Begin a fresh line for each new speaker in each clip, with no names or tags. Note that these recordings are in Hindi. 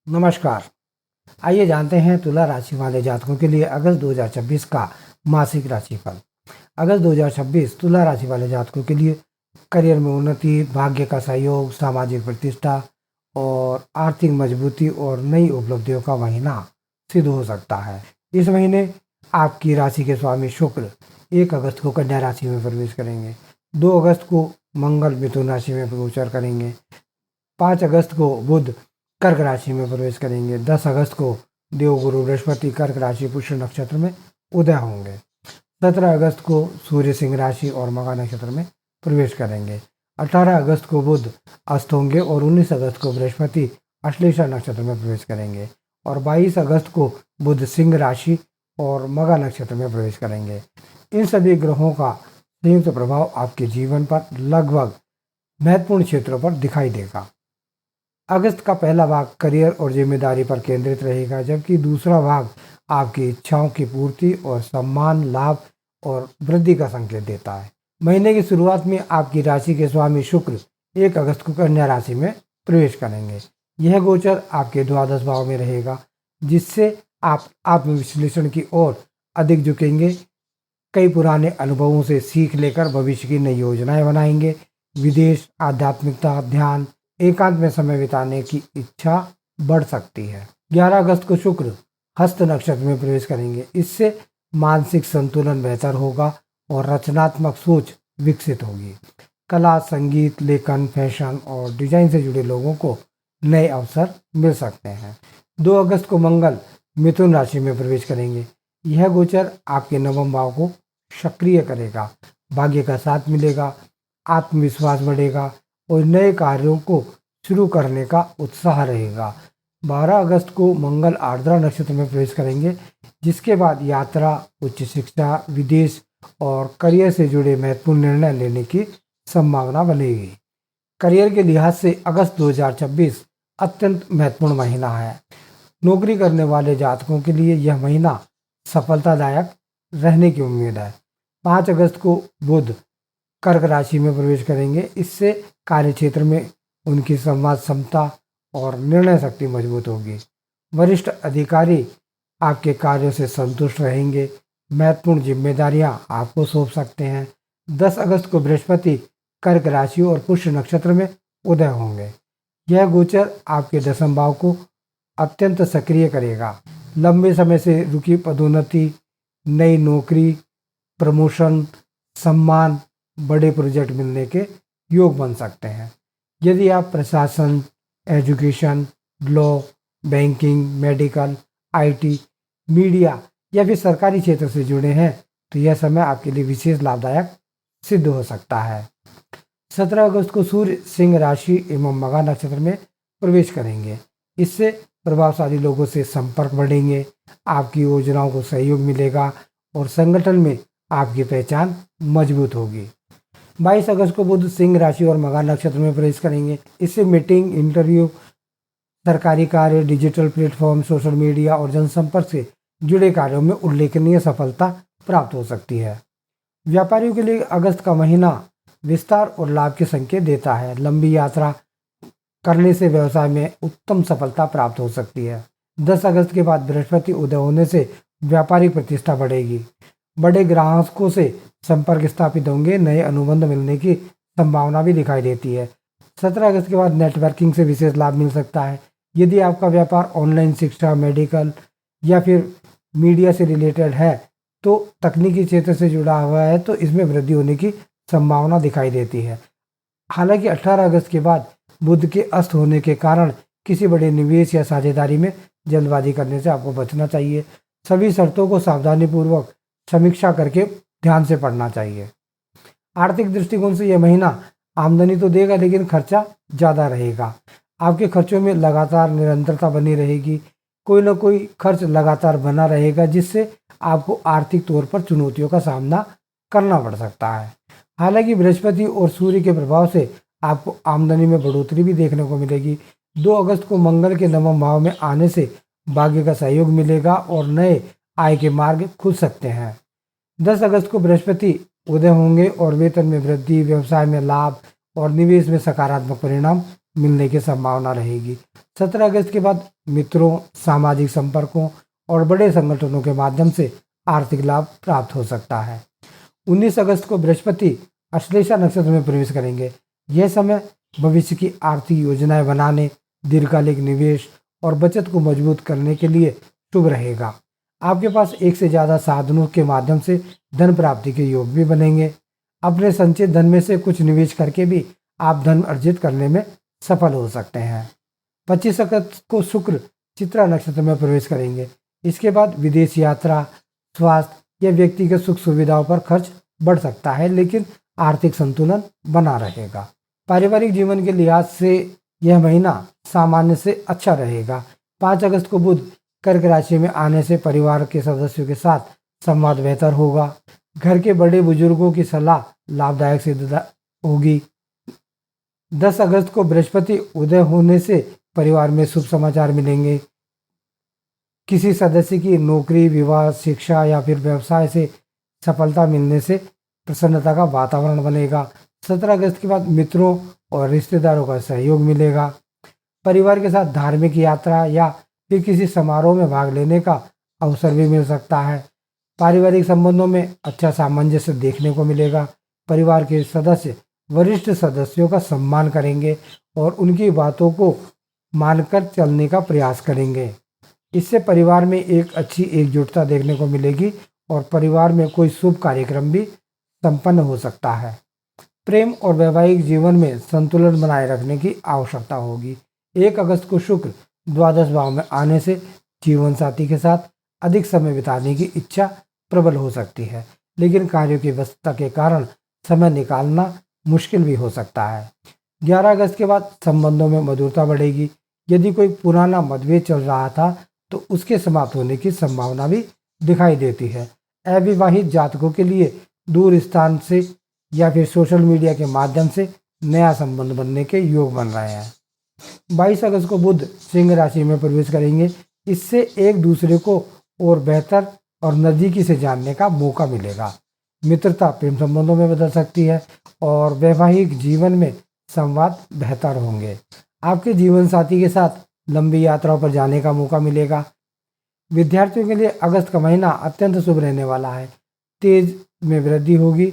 नमस्कार। आइए जानते हैं तुला राशि वाले जातकों के लिए अगस्त 2026 का मासिक राशिफल। अगस्त 2026 तुला राशि वाले जातकों के लिए करियर में उन्नति, भाग्य का सहयोग, सामाजिक प्रतिष्ठा और आर्थिक मजबूती और नई उपलब्धियों का महीना सिद्ध हो सकता है। इस महीने आपकी राशि के स्वामी शुक्र 1 अगस्त को कन्या राशि में प्रवेश करेंगे। 2 अगस्त को मंगल मिथुन राशि में गोचर करेंगे। 5 अगस्त को बुध कर्क राशि में प्रवेश करेंगे। 10 अगस्त को देवगुरु बृहस्पति कर्क राशि पुष्य नक्षत्र में उदय होंगे। 17 अगस्त को सूर्य सिंह राशि और मघा नक्षत्र में प्रवेश करेंगे। 18 अगस्त को बुध अस्त होंगे और 19 अगस्त को बृहस्पति अश्लेषा नक्षत्र में प्रवेश करेंगे और 22 अगस्त को बुध सिंह राशि और मघा नक्षत्र में प्रवेश करेंगे। इन सभी ग्रहों का संयुक्त प्रभाव आपके जीवन पर लगभग महत्वपूर्ण क्षेत्रों पर दिखाई देगा। अगस्त का पहला भाग करियर और जिम्मेदारी पर केंद्रित रहेगा, जबकि दूसरा भाग आपकी इच्छाओं की पूर्ति और सम्मान, लाभ और वृद्धि का संकेत देता है। महीने की शुरुआत में आपकी राशि के स्वामी शुक्र 1 अगस्त को कन्या राशि में प्रवेश करेंगे। यह गोचर आपके द्वादश भाव में रहेगा, जिससे आप आत्मविश्लेषण की ओर अधिक झुकेंगे। कई पुराने अनुभवों से सीख लेकर भविष्य की नई योजनाएं बनाएंगे। विदेश, आध्यात्मिकता, ध्यान, एकांत में समय बिताने की इच्छा बढ़ सकती है। 11 अगस्त को शुक्र हस्त नक्षत्र में प्रवेश करेंगे। इससे मानसिक संतुलन बेहतर होगा और रचनात्मक सोच विकसित होगी। कला, संगीत, लेखन, फैशन और डिजाइन से जुड़े लोगों को नए अवसर मिल सकते हैं। 2 अगस्त को मंगल मिथुन राशि में प्रवेश करेंगे। यह गोचर आपके नवम भाव को सक्रिय करेगा, भाग्य का साथ मिलेगा, आत्मविश्वास बढ़ेगा और नए कार्यों को शुरू करने का उत्साह रहेगा। 12 अगस्त को मंगल आर्द्रा नक्षत्र में प्रवेश करेंगे, जिसके बाद यात्रा, उच्च शिक्षा, विदेश और करियर से जुड़े महत्वपूर्ण निर्णय लेने की संभावना बनेगी। करियर के लिहाज से अगस्त 2026 अत्यंत महत्वपूर्ण महीना है। नौकरी करने वाले जातकों के लिए यह महीना सफलतादायक रहने की उम्मीद है। 5 अगस्त को बुध कर्क राशि में प्रवेश करेंगे। इससे कार्य क्षेत्र में उनकी संवाद क्षमता और निर्णय शक्ति मजबूत होगी। वरिष्ठ अधिकारी आपके कार्यों से संतुष्ट रहेंगे। महत्वपूर्ण जिम्मेदारियां आपको सौंप सकते हैं। 10 अगस्त को बृहस्पति कर्क राशि और पुष्य नक्षत्र में उदय होंगे। यह गोचर आपके दशम भाव को अत्यंत सक्रिय करेगा। लंबे समय से रुकी पदोन्नति, नई नौकरी, प्रमोशन, सम्मान, बड़े प्रोजेक्ट मिलने के योग बन सकते हैं। यदि आप प्रशासन, education, law, banking, medical, IT, media या फिर सरकारी क्षेत्र से जुड़े हैं तो यह समय आपके लिए विशेष लाभदायक सिद्ध हो सकता है। 17 अगस्त को सूर्य सिंह राशि एवं मघा नक्षत्र में प्रवेश करेंगे। इससे प्रभावशाली लोगों से संपर्क बढ़ेंगे, आपकी योजनाओं को सहयोग मिलेगा और संगठन में आपकी पहचान मजबूत होगी। 22 अगस्त को बुध सिंह राशि और मघा नक्षत्र में प्रवेश करेंगे। इससे मीटिंग, इंटरव्यू, सरकारी कार्य, डिजिटल प्लेटफॉर्म, सोशल मीडिया और जनसंपर्क से जुड़े कार्यों में उल्लेखनीय सफलता प्राप्त हो सकती है। व्यापारियों के लिए अगस्त का महीना विस्तार और लाभ के संकेत देता है। लंबी यात्रा करने से व्यवसाय में उत्तम सफलता प्राप्त हो सकती है। 10 अगस्त के बाद बृहस्पति उदय होने से व्यापारिक प्रतिष्ठा बढ़ेगी। बड़े ग्राहकों से संपर्क स्थापित होंगे। नए अनुबंध मिलने की संभावना भी दिखाई देती है। 17 अगस्त के बाद नेटवर्किंग से विशेष लाभ मिल सकता है। यदि आपका व्यापार ऑनलाइन शिक्षा, मेडिकल या फिर मीडिया से रिलेटेड है तो तकनीकी क्षेत्र से जुड़ा हुआ है तो इसमें वृद्धि होने की संभावना दिखाई देती है। हालांकि 18 अगस्त के बाद बुध के अस्त होने के कारण किसी बड़े निवेश या साझेदारी में जल्दबाजी करने से आपको बचना चाहिए। सभी शर्तों को सावधानीपूर्वक समीक्षा करके ध्यान से पढ़ना चाहिए। आर्थिक दृष्टिकोण से यह महीना आमदनी तो देगा लेकिन खर्चा ज़्यादा रहेगा। आपके खर्चों में लगातार निरंतरता बनी रहेगी। कोई ना कोई खर्च लगातार बना रहेगा, जिससे आपको आर्थिक तौर पर चुनौतियों का सामना करना पड़ सकता है। हालांकि बृहस्पति और सूर्य के प्रभाव से आपको आमदनी में बढ़ोतरी भी देखने को मिलेगी। 2 अगस्त को मंगल के नवम भाव में आने से भाग्य का सहयोग मिलेगा और नए आय के मार्ग खुल सकते हैं। 10 अगस्त को बृहस्पति उदय होंगे और वेतन में वृद्धि, व्यवसाय में लाभ और निवेश में सकारात्मक परिणाम मिलने की संभावना रहेगी। 17 अगस्त के बाद मित्रों, सामाजिक संपर्कों और बड़े संगठनों के माध्यम से आर्थिक लाभ प्राप्त हो सकता है। 19 अगस्त को बृहस्पति अश्लेषा नक्षत्र में प्रवेश करेंगे। यह समय भविष्य की आर्थिक योजनाएं बनाने, दीर्घकालिक निवेश और बचत को मजबूत करने के लिए शुभ रहेगा। आपके पास एक से ज़्यादा साधनों के माध्यम से धन प्राप्ति के योग भी बनेंगे। अपने संचित धन में से कुछ निवेश करके भी आप धन अर्जित करने में सफल हो सकते हैं। 25 अगस्त को शुक्र चित्रा नक्षत्र में प्रवेश करेंगे। इसके बाद विदेश यात्रा, स्वास्थ्य या व्यक्तिगत सुख सुविधाओं पर खर्च बढ़ सकता है, लेकिन आर्थिक संतुलन बना रहेगा। पारिवारिक जीवन के लिहाज से यह महीना सामान्य से अच्छा रहेगा। 5 अगस्त को बुध कर्क राशि में आने से परिवार के सदस्यों के साथ संवाद बेहतर होगा। घर के बड़े बुजुर्गों की सलाह लाभदायक सिद्ध होगी। 10 अगस्त को बृहस्पति उदय होने से परिवार में शुभ समाचार मिलेंगे। किसी सदस्य की नौकरी, विवाह, शिक्षा या फिर व्यवसाय से सफलता मिलने से प्रसन्नता का वातावरण बनेगा। 17 अगस्त के बाद मित्रों और रिश्तेदारों का सहयोग मिलेगा। परिवार के साथ धार्मिक यात्रा या फिर किसी समारोह में भाग लेने का अवसर भी मिल सकता है। पारिवारिक संबंधों में अच्छा सामंजस्य देखने को मिलेगा। परिवार के सदस्य वरिष्ठ सदस्यों का सम्मान करेंगे और उनकी बातों को मानकर चलने का प्रयास करेंगे। इससे परिवार में एक अच्छी एकजुटता देखने को मिलेगी और परिवार में कोई शुभ कार्यक्रम भी संपन्न हो सकता है। प्रेम और वैवाहिक जीवन में संतुलन बनाए रखने की आवश्यकता होगी। 1 अगस्त को शुक्र द्वादश भाव में आने से जीवन साथी के साथ अधिक समय बिताने की इच्छा प्रबल हो सकती है, लेकिन कार्यों की व्यस्तता के कारण समय निकालना मुश्किल भी हो सकता है। 11 अगस्त के बाद संबंधों में मधुरता बढ़ेगी। यदि कोई पुराना मतभेद चल रहा था तो उसके समाप्त होने की संभावना भी दिखाई देती है। अविवाहित जातकों के लिए दूर स्थान से या फिर सोशल मीडिया के माध्यम से नया संबंध बनने के योग बन रहे हैं। 22 अगस्त को बुध सिंह राशि में प्रवेश करेंगे। इससे एक दूसरे को और बेहतर और नज़दीकी से जानने का मौका मिलेगा। मित्रता प्रेम संबंधों में बदल सकती है और वैवाहिक जीवन में संवाद बेहतर होंगे। आपके जीवन साथी के साथ लंबी यात्राओं पर जाने का मौका मिलेगा। विद्यार्थियों के लिए अगस्त का महीना अत्यंत शुभ रहने वाला है। तेज में वृद्धि होगी,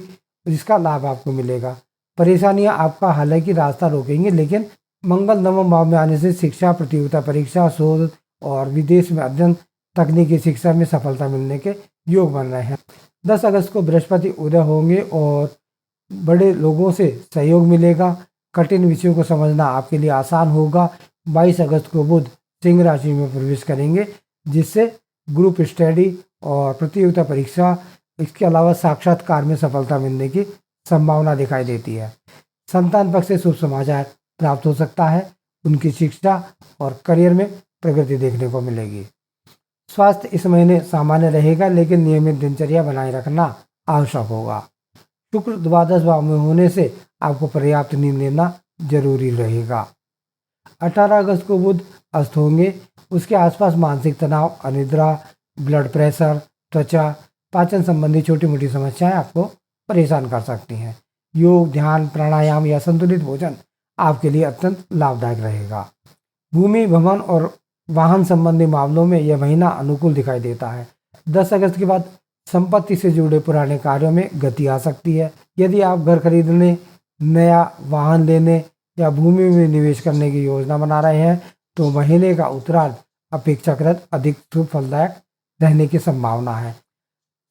जिसका लाभ आपको मिलेगा। परेशानियां आपका हालांकि रास्ता रोकेंगे, लेकिन मंगल नवम भाव में आने से शिक्षा, प्रतियोगिता परीक्षा, शोध और विदेश में अध्ययन, तकनीकी शिक्षा में सफलता मिलने के योग बन रहे हैं। 10 अगस्त को बृहस्पति उदय होंगे और बड़े लोगों से सहयोग मिलेगा। कठिन विषयों को समझना आपके लिए आसान होगा। 22 अगस्त को बुध सिंह राशि में प्रवेश करेंगे, जिससे ग्रुप स्टडी और प्रतियोगिता परीक्षा, इसके अलावा साक्षात्कार में सफलता मिलने की संभावना दिखाई देती है। संतान पक्ष से शुभ समाचार प्राप्त हो सकता है। उनकी शिक्षा और करियर में प्रगति देखने को मिलेगी। स्वास्थ्य इस महीने सामान्य रहेगा, लेकिन नियमित दिनचर्या बनाए रखना आवश्यक होगा। शुक्र द्वादश भाव में होने से आपको पर्याप्त नींद लेना जरूरी रहेगा। 18 अगस्त को बुध अस्त होंगे। उसके आसपास मानसिक तनाव, अनिद्रा, ब्लड प्रेशर, त्वचा, पाचन संबंधी छोटी मोटी समस्याएं आपको परेशान कर सकती हैं। योग, ध्यान, प्राणायाम या संतुलित भोजन आपके लिए अत्यंत लाभदायक रहेगा। भूमि, भवन और वाहन संबंधी मामलों में यह महीना अनुकूल दिखाई देता है। 10 अगस्त के बाद संपत्ति से जुड़े पुराने कार्यों में गति आ सकती है। यदि आप घर खरीदने, नया वाहन लेने या भूमि में निवेश करने की योजना बना रहे हैं तो महीने का उत्तरार्ध अपेक्षाकृत अधिक शुभ फलदायक रहने की संभावना है।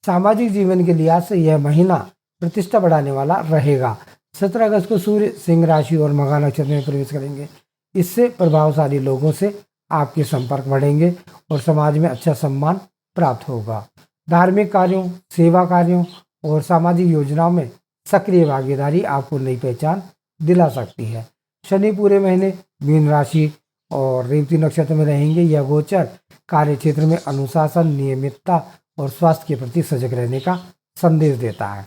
सामाजिक जीवन के लिहाज से यह महीना प्रतिष्ठा बढ़ाने वाला रहेगा। 17 अगस्त को सूर्य सिंह राशि और मघा नक्षत्र में प्रवेश करेंगे। इससे प्रभावशाली लोगों से आपके संपर्क बढ़ेंगे और समाज में अच्छा सम्मान प्राप्त होगा। धार्मिक कार्यों, सेवा कार्यों और सामाजिक योजनाओं में सक्रिय भागीदारी आपको नई पहचान दिला सकती है। शनि पूरे महीने मीन राशि और रेवती नक्षत्र में रहेंगे। यह गोचर कार्य क्षेत्र में अनुशासन, नियमितता और स्वास्थ्य के प्रति सजग रहने का संदेश देता है।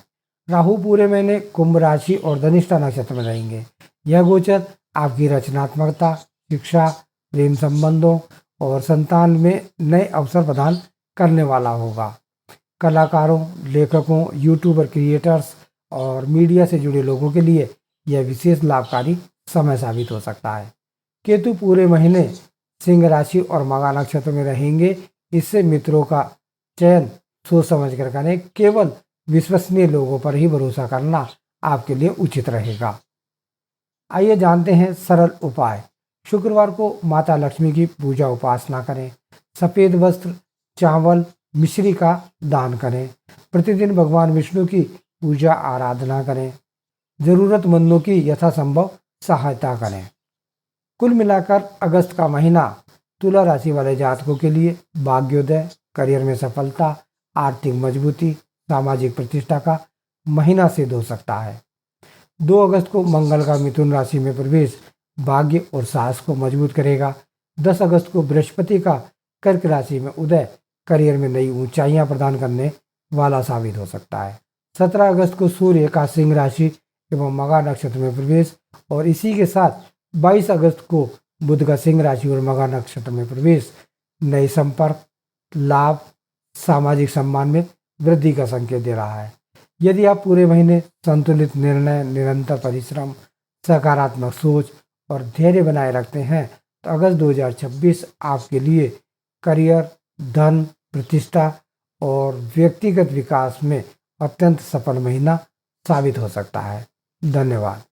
राहु पूरे महीने कुंभ राशि और धनिष्ठा नक्षत्र में रहेंगे। यह गोचर आपकी रचनात्मकता, शिक्षा, प्रेम संबंधों और संतान में नए अवसर प्रदान करने वाला होगा। कलाकारों, लेखकों, यूट्यूबर, क्रिएटर्स और मीडिया से जुड़े लोगों के लिए यह विशेष लाभकारी समय साबित हो सकता है। केतु पूरे महीने सिंह राशि और मघा नक्षत्र में रहेंगे। इससे मित्रों का चयन सोच समझ कर करें। केवल विश्वसनीय लोगों पर ही भरोसा करना आपके लिए उचित रहेगा। आइए जानते हैं सरल उपाय। शुक्रवार को माता लक्ष्मी की पूजा उपासना करें। सफेद वस्त्र, चावल, मिश्री का दान करें। प्रतिदिन भगवान विष्णु की पूजा आराधना करें। जरूरतमंदों की यथासंभव सहायता करें। कुल मिलाकर अगस्त का महीना तुला राशि वाले जातकों के लिए भाग्योदय, करियर में सफलता, आर्थिक मजबूती, सामाजिक प्रतिष्ठा का महीना सिद्ध हो सकता है। 2 अगस्त को मंगल का मिथुन राशि में प्रवेश भाग्य और साहस को मजबूत करेगा। 10 अगस्त को बृहस्पति का कर्क राशि में उदय करियर में नई ऊंचाइयां प्रदान करने वाला साबित हो सकता है। 17 अगस्त को सूर्य का सिंह राशि एवं मघा नक्षत्र में प्रवेश और इसी के साथ 22 अगस्त को बुध का सिंह राशि और मघा नक्षत्र में प्रवेश नए संपर्क, लाभ, सामाजिक सम्मान में वृद्धि का संकेत दे रहा है। यदि आप पूरे महीने संतुलित निर्णय, निरंतर परिश्रम, सकारात्मक सोच और धैर्य बनाए रखते हैं तो अगस्त 2026 आपके लिए करियर, धन, प्रतिष्ठा और व्यक्तिगत विकास में अत्यंत सफल महीना साबित हो सकता है। धन्यवाद।